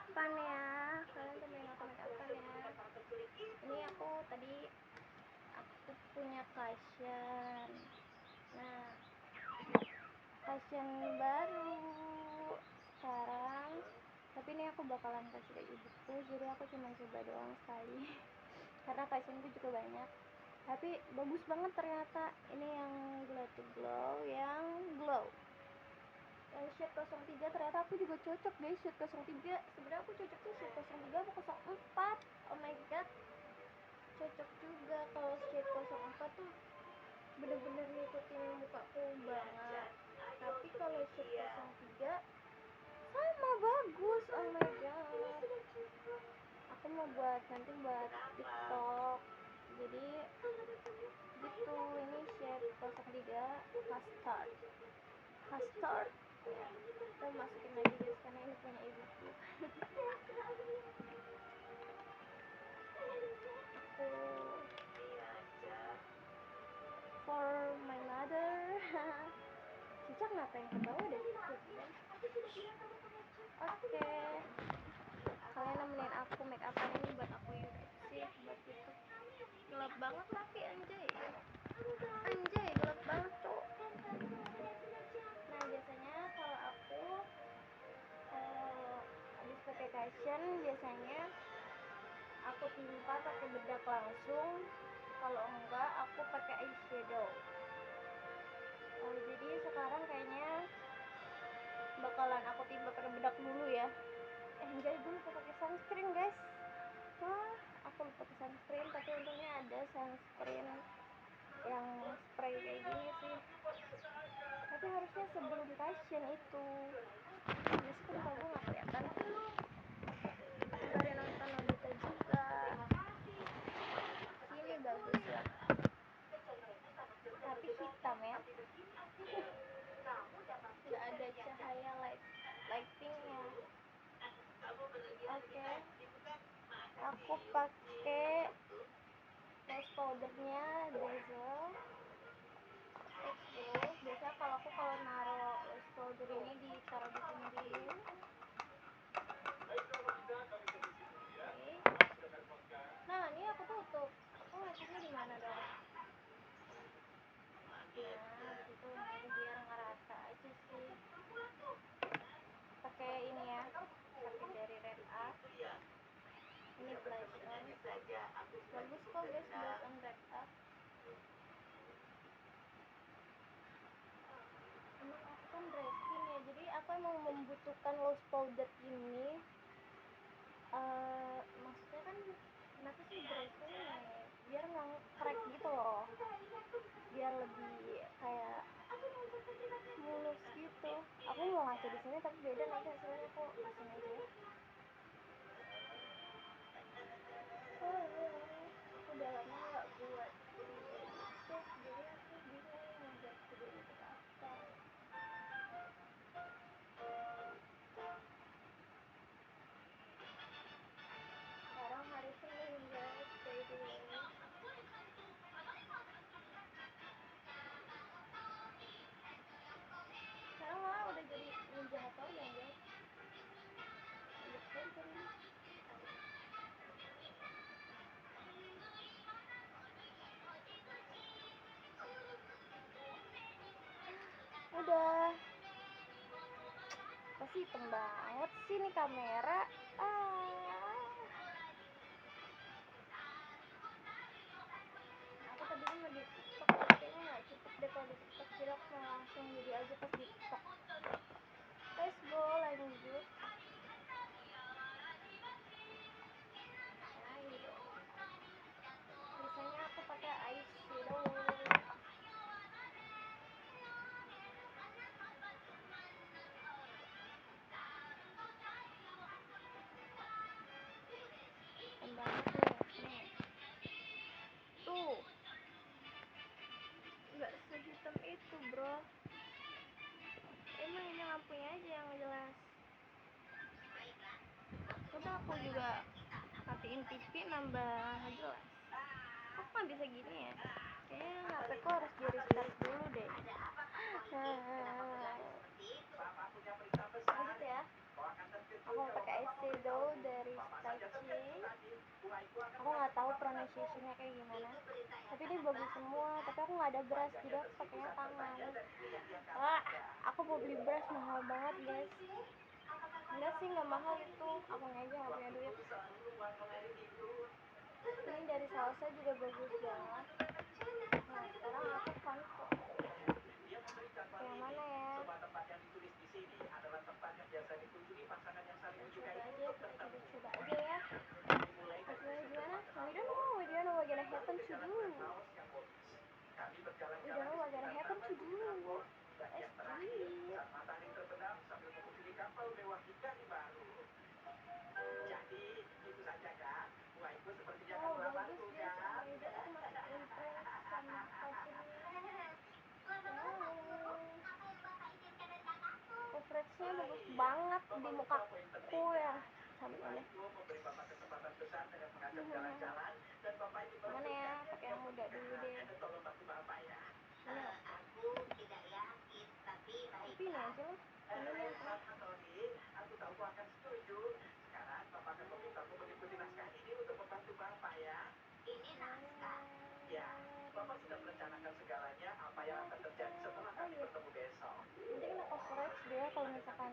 upan ya, kalian temenin aku make upan ya. Ini aku punya cushion. Nah, cushion baru sekarang, tapi ini aku bakalan kasih ke ibuku, jadi aku cuma coba doang sekali karena cushionku juga banyak, tapi bagus banget ternyata. Ini yang glow to glow, yang shade 03. Ternyata aku juga cocok guys, shade 03. Sebenarnya aku cocoknya shade 03 atau 04. Oh my god, cocok juga. Kalau shade 04 tuh bener-bener ngikutin mukaku banget, tapi kalau shade 03 sama bagus. Oh my god, aku mau nanti buat TikTok, jadi gitu. Ini shade 03 custard ya. Kita masukin lagi guys, karena ini punya ibuku. Aku for my mother. Cicak ngapain ke bawah deh? Oke, kalian nemenin aku make upan ini buat aku YouTube sih, buat YouTube. Gelap banget tapi anjay gelap banget tuh. Nah, biasanya kalau aku habis pakai cushion, biasanya aku timpa pakai bedak langsung. Kalau enggak, aku pakai eyeshadow. Jadi sekarang kayaknya bakalan aku timpa pakai bedak dulu ya. Anjay, gue lupa pakai sunscreen guys. Wah, aku lupa pakai sunscreen, tapi untungnya ada sunscreen yang spray kayak gini sih. Tapi harusnya sebelum cushion itu. Biasanya kan kalau gue gak kelihatan. Ada nonton Nobita juga. Sini bagus lah, tapi hitam ya. Nggak ada cahaya lightingnya. Oke, aku pakai rose powdernya Dazzle X Glow. Biasanya kalau naruh rose powder ini ditaruh di sini. Nah, ini aku tutup. Aku ngacungnya di mana dong? Nah, gitu. Ini biar ngerata aja sih. Pakai ini ya, pakai dari Red Up. Ini blush on. Bagus kok guys, blush on Red Up. Emang aku kan dry skin ya, jadi aku emang membutuhkan loose powder ini. Maksudnya kan kenapa sih dry skin ya? Biar nggak crack gitu loh, biar lebih kayak mulus gitu. Aku mau ngaca di sini tapi beda nanti hasilnya. Aku di sini aja ya. Aku udah lama nggak buat YouTube, jadi aku bingung mau buat video YouTube apa. Sekarang hari Senin guys, by the way. Sekarang malah udah jadi ninja Hattori ya guys. Banyak sensor ini. Udah. Pasti hitam banget sih nih kamera. Aku tadinya mau di TikTok, tapi kayaknya nggak cukup deh kalau di TikTok. Jadi aku mau langsung jadi aja pas di TikTok. Let's go, lanjut. Biasanya aku pakai eyeshadow. Banget nih. Tuh, nggak sehitam itu bro. Emang ini lampunya aja yang jelas. Udah, aku juga matiin TV nambah jelas. Kok nggak bisa gini ya? Kayaknya HP ku harus di restart dulu deh. Lanjut ya. Aku mau pakai eyeshadow. Aku nggak tahu pronunciation-nya kayak gimana, tapi dia bagus semua. Tapi aku nggak ada beras, jadi aku pakainya tangan. Ah, aku mau beli beras mahal banget guys. Enggak sih, nggak mahal itu, aku aja nggak punya duit. Ini dari salsa juga bagus banget. Nah sekarang aku Vanco. Yang mana ya? Coba aja ya. Gimana? We don't know what gonna happen to do. We don't know what gonna happen to do. Let's do it. Oh bagus guys, oh my god, aku masih impress sama covernya. Coveragenya bagus banget di mukaku ya. Sampai mana? Mana ya? Pakai yang muda dulu deh. Ini tapi ini aja lah. Ini yang nanti kena coverage dia kalau misalkan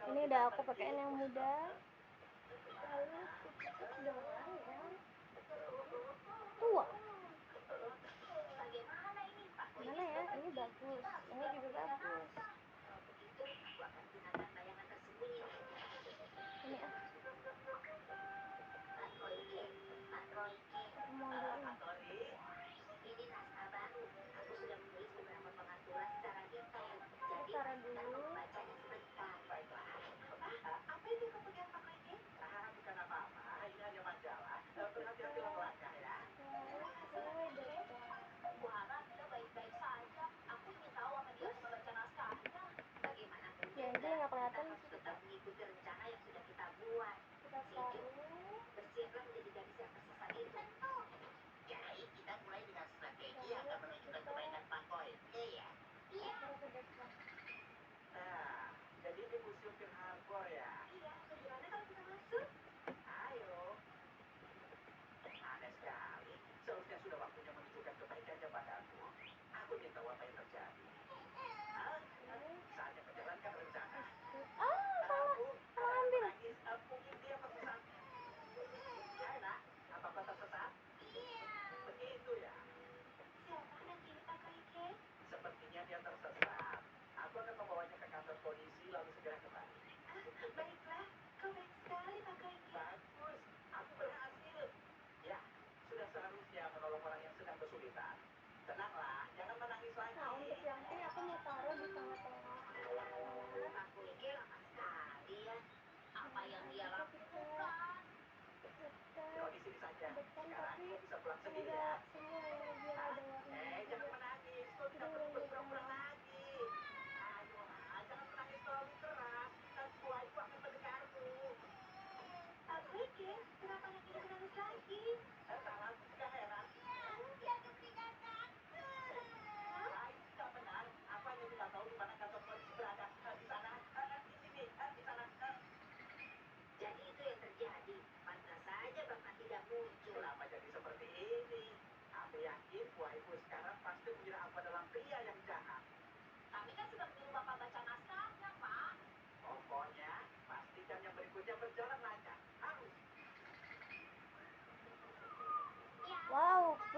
ini udah aku pakein yang muda. Lalu kucingku udah mana ya? Tua. Mana ya? Ini bagus. Ini juga bagus. Ini ah. Aku mau dulu. Aku taruh dulu.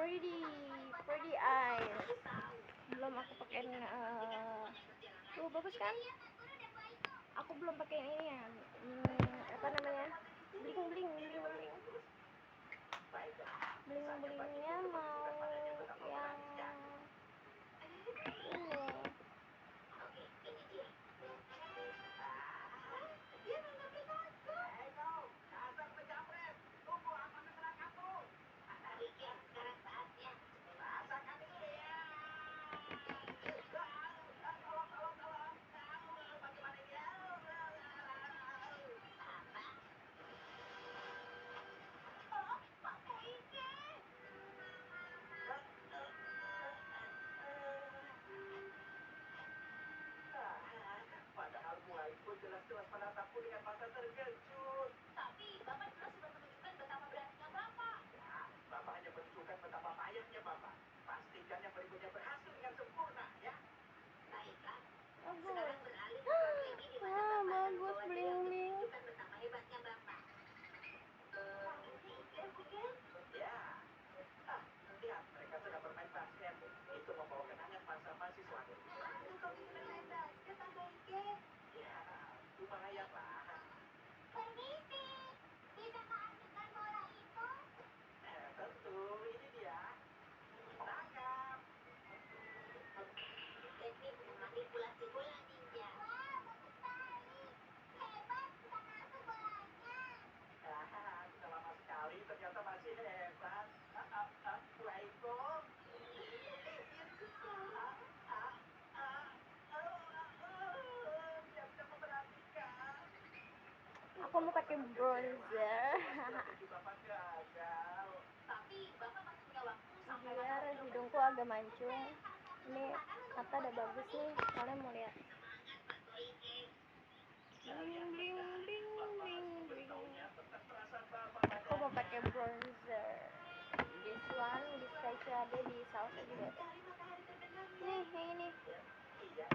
pretty eyes. Belum aku pakein tuh bagus kan? Aku belum pakai ini ya. Apa namanya? Blingnya mau yang ini. Padahal mulaiku jelas-jelas menatapku dengan mata terkejut. Tapi Bapak jelas sudah menunjukkan betapa beraninya Bapak. Ya, Bapak hanya menunjukkan betapa payahnya Bapak. Pastikan yang berikutnya berhasil dengan sempurna, ya. Baiklah. Sekarang beralih ke strategi di mana Bapak Bagus bling. menunjukkan betapa hebatnya Bapak. Ya. Lihat, mereka sedang bermain basket. Itu membawa kenangan masa mahasiswa. Kau bisa bermain basket sama Ike? Ya, lumayan lah. Permisi, bisa keasikan bola itu? Tentu, ini dia. Tangkap. Teknik memanipulasi bola ninja. Wah, bagus sekali. Hebat, bisa masuk bolanya. Sudah lama sekali, ternyata masih hebat. Waiko. Dia susah. Dia tidak memperhatikan. Aku mau pakai bronzer. Tapi Bapak masih punya waktu sampai Biar hidungku agak mancung. Ini mata udah bagus nih. Kalian mau lihat? Bling. Aku mau pakai bronzer. This one bisa ada di salsa juga. Nih, yang ini. Iya.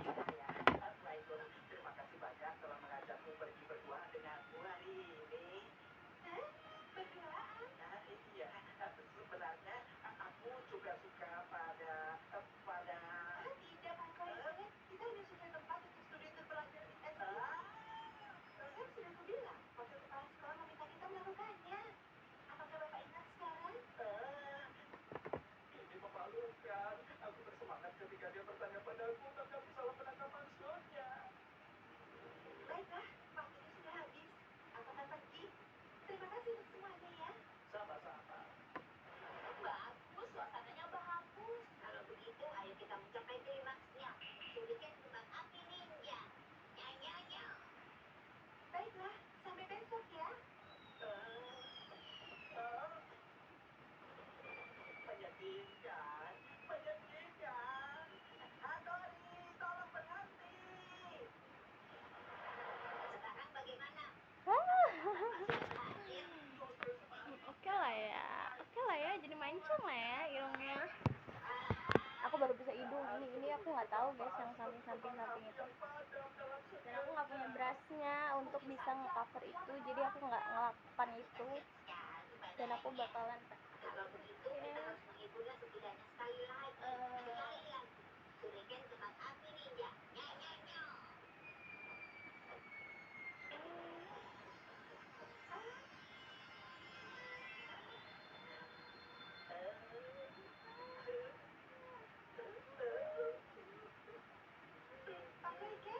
Terima kasih banyak telah mengajakku pergi berduaan denganmu hari ini. Berduaan? Iya. Sebenarnya aku juga suka pada tidak apa-apa. Kita hanya suka tempat untuk studi belajar di SD. Kan sudah kubilang, waktu kepala sekolah meminta kita melakukannya. Apakah Bapak ingat sekarang? Ini memalukan. Aku bersemangat ketika dia bertanya padaku, tapi aku salah menangkap maksudnya. Baiklah, waktunya sudah habis. Aku akan pergi. Terima kasih untuk semuanya ya. Sama-sama. Bagus, suasananya bagus. Kalau begitu, ayo kita mencapai klimaksnya. Shuriken kembang api ninja. Nyanyi. Baiklah, sampai besok ya. Menyedihkan. Hattori, tolong berhenti. Sekarang bagaimana? Oke lah ya, jadi mancung lah ya hidungnya. Aku baru bisa hidung ini aku nggak tahu guys yang samping itu. Dan aku nggak punya brushnya untuk bisa ngecover itu, jadi aku nggak ngelakukan itu. Dan aku bakalan Kalau begitu kita harus menghiburnya setidaknya sekali lagi. Shuriken kembang api ninja. Nyanyi. Apa Ike?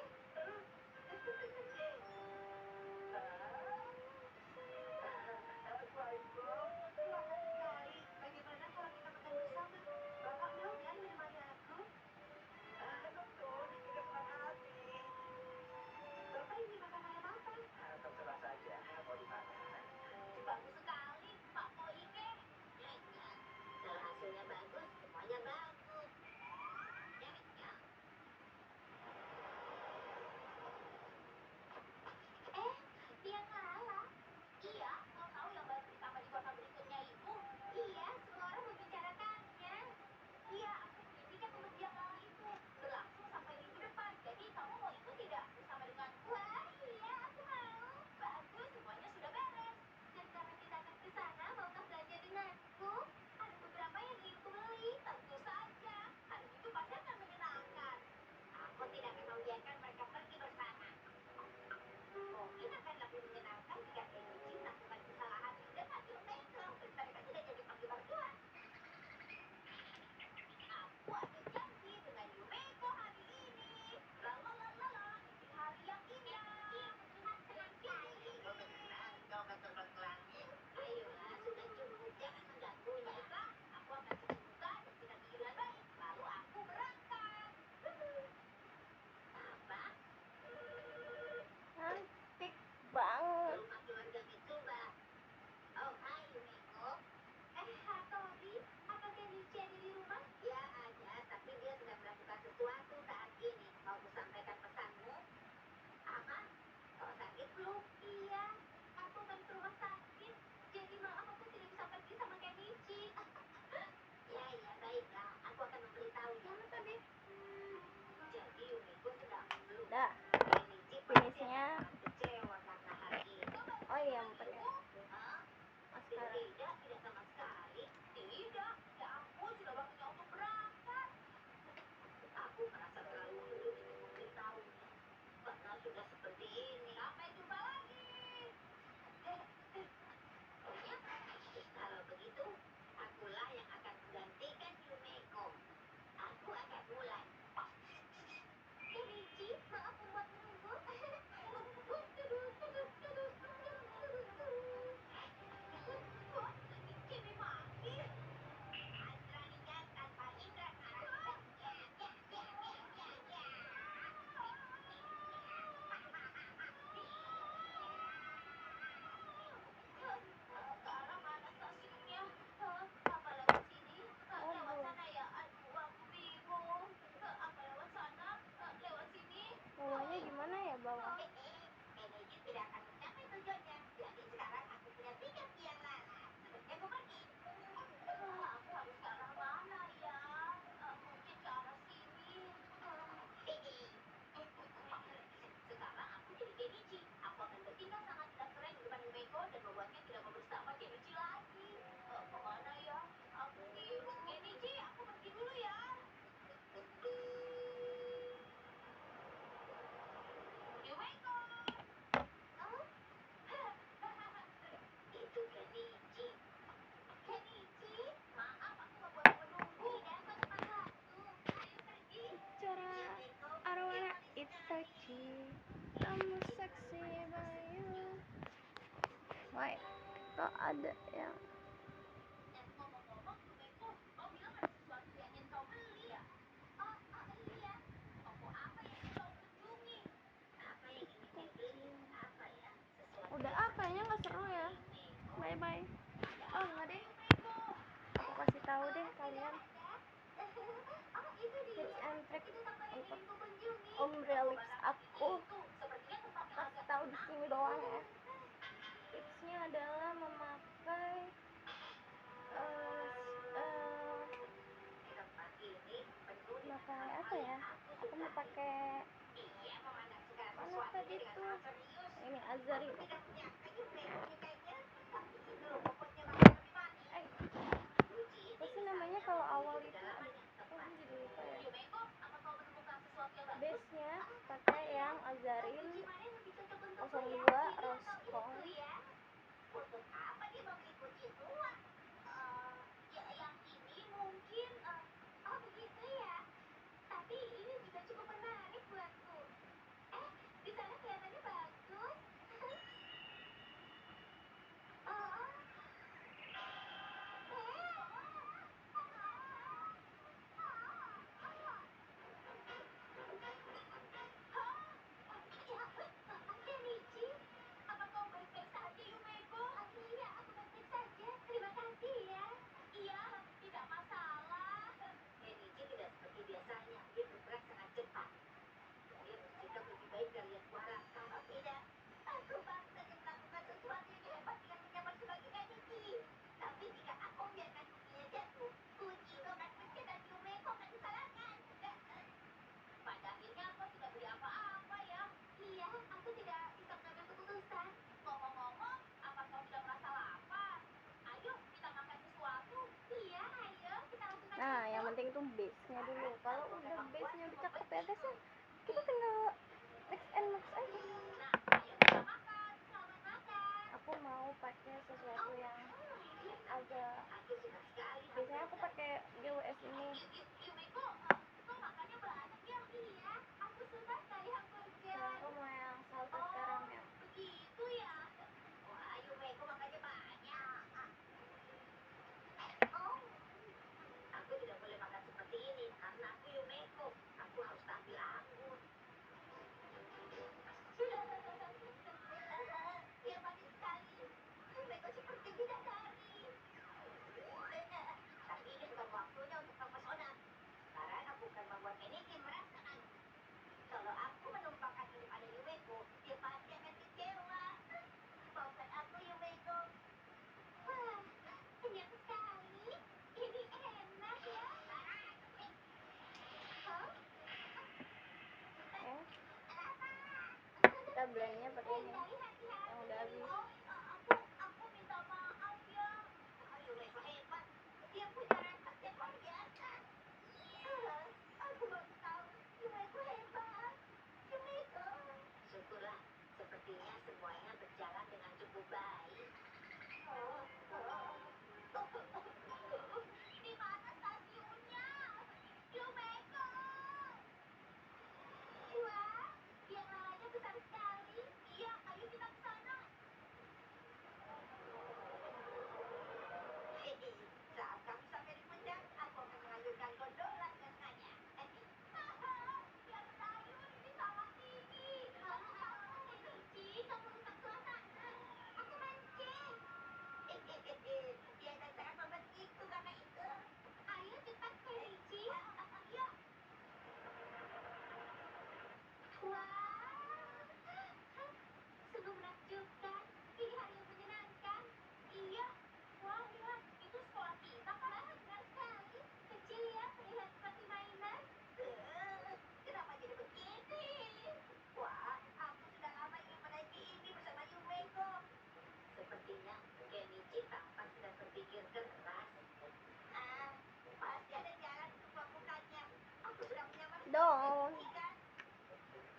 Selamat sekali. Bagaimana kalau kita makan bersama? Bapak mau kan menemani aku? Dah, Nici finishnya. kecewa karena hari ini. Oh iya, mau pakai maskara. Tidak sama sekali. Tidak, ya ampun, sudah waktunya untuk berangkat. Aku merasa terlalu khusus untuk memberitahunya. Karena sudah seperti ini. Sampai jumpa lagi. Oh ya, kalau begitu, akulah yang akan menggantikan Yumeko. Aku akan mulai. Kenichi, maaf membuat menunggu. Kimi Maki. Antraninya tanpa Indra Karat. Kara mana stasiunnya? Apa lewat sini? Lewat sana ya? Aduh, aku bingung. Apa lewat sana? Lewat sini? Bawahnya gimana ya bawah? Energi tidak akan mencapai tujuannya. Jadi sekarang aku punya tiket yang laras. Seperti aku pergi. Aku harus ke arah mana ya? Mungkin ke arah sini. Sekarang aku jadi Kenichi. Aku akan bertindak sangat tidak keren di depan Yumeko dan membuatnya tidak mau bersama Kenichi lagi. Kemana ya? Aku bingung. Kenichi, aku pergi dulu ya. Yumeko! Oh? Itu Kenichi. Kenichi, maaf aku membuatmu menunggu. Tidak, kau tepat waktu. Ayo pergi. Cara arwana Itachi, kamu seksi bayu. Wait, kok ada yang Ngomong-ngomong, Yumeko, kau bilang ada sesuatu yang ingin kau beli ya? Oh, iya. Toko apa yang ingin kau kunjungi? Apa yang ingin kau beli? Apa ya? Sesuatu udah yang kayaknya nggak seru ya. Yumeko. Bye bye. Oh, enggak deh, Yumeko. Aku kasih tahu deh kalian. Oh, itu dia. Tips and trick Itu toko yang untuk ingin ku kunjungi. Umbrelix aku. Sepertinya tempat yang Kasih agak tahu di sini doang ya. menakutkan. Tipsnya adalah memakai Tempat ini penuh dengan pakai hal-hal apa ya? yang aku Aku mau sukai. pakai Dia memandang segala mana sesuatunya tadi dengan tuh? sangat serius. Ini Azari. Aku tidak menyangka Yumeko menyukainya, tapi itu bobotnya bakal lebih manis. Uji Apa ini sih namanya misalnya kalau awal memiliki itu? kedalaman Aduh, yang aku tepat. jadi lupa ya. Yumeko, apa kau menemukan sesuatu yang bagus? Base-nya pakai yang Azarin Uji mana yang lebih cocok untukku 02 ya? Ini atau Rose itu Gold. ya? Untuk apa dia membeli kunci tua? Ya yang ini mungkin. Oh begitu ya. Tapi ini juga cukup menarik buatku. Di sana kelihatannya bagus. Oh. Kenichi, apa kau baik-baik saja, Yumeko? Iya, aku baik-baik saja. Terima kasih ya. Iya, tidak masalah. Kenichi tidak seperti biasanya. Dia bergerak sangat cepat. Dia bersikap lebih baik dari yang kuharapkan. Oh tidak, aku baru saja melakukan sesuatu yang hebat dengan menyamar sebagai Kenichi. Tapi jika aku membiarkan kuncinya jatuh, kunci itu akan pecah dan Yumeko akan disalahkan. Pada akhirnya kau tidak beli apa-apa ya? Iya, aku tidak bisa mengambil keputusan. Ngomong-ngomong, apa kau tidak merasa lapar? Ayo, kita makan sesuatu. Iya, ayo, kita lakukan Nah, itu. yang penting tuh base-nya dulu. Kalau udah base-nya udah cakep ya guys ya, kita tinggal mix and match aja. Nah, ayo kita makan. Selamat makan. Aku mau pakai sesuatu yang agak. Aku suka sekali. Biasanya aku pakai GWS ini. Yumeko, kau makannya banyak ya? Iya, aku suka sekali hamburger. Nah, aku mau yang salted caramel. Begitu ya. Wah, Yumeko makannya banyak. Oh, aku tidak boleh makan seperti ini karena aku Yumeko. Aku harus tampil anggun. Dia manis sekali. Yumeko seperti bidadari. Tapi ini bukan waktunya untuk mempesona. Sekarang belanjanya pakai ini yang udah habis. Aku minta maaf ya. Yumeko hebat. Dia punya refleks yang luar biasa. Aku baru tahu Yumeko hebat. Yumeko. Syukurlah, sepertinya semuanya berjalan dengan cukup baik. Di mana stasiunnya? Yumeko. Wah, yang lalanya besar sekali. Iya, ayo kita ke sana. Saat kami sampai di puncak, aku akan mengajukan gondola dengannya. Dia berayun, ini sangat tinggi. Cici, kamu rusak suasana. Aku mancing. Dia dan sangat membenciku karena itu. Ayo cepat, Cici. Yuk. Wah, sungguh menakjubkan. Ini hari yang menyenangkan. Iya. Wah, lihat. Itu sekolah kita, kan? Benar sekali. Kecil ya, terlihat seperti mainan. Kenapa jadi begini? Wah, aku sudah lama ingin menaiki ini bersama Yumeko. Sepertinya Kenichi tampak sedang berpikir keras. Pasti ada jalan untuk melakukannya. Aku sudah menyamar Dong. kan?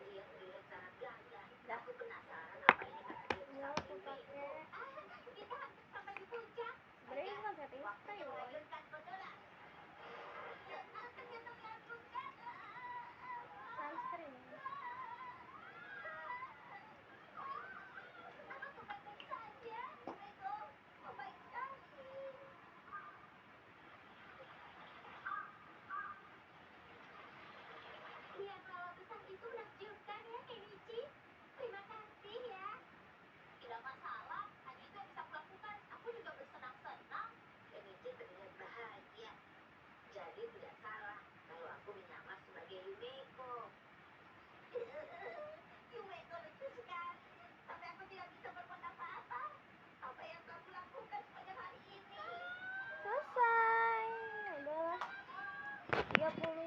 Dia terlihat sangat gagah. Dah. Aku penasaran apa ini karena dia Mau bersama aku Yumeko. pakai. Kita hampir sampai di puncak. Sebenarnya ini kan setting Waktunya style. mengayunkan gondola. Ternyata menakutkan. Sunscreen. Aku baik-baik saja. Yumeko, kau baik sekali. Lihat lala besar itu menakjubkan ya, Kenichi. Terima kasih ya. Tidak masalah, hanya itu yang bisa kulakukan. Aku juga bersenang-senang. Kenichi terlihat bahagia. Jadi tidak salah kalau aku menyamar sebagai Yumeko. Yumeko lucu sekali. Sampai aku tidak bisa berbuat apa-apa. Apa yang kamu lakukan sepanjang hari ini? Selesai. Udahlah. 30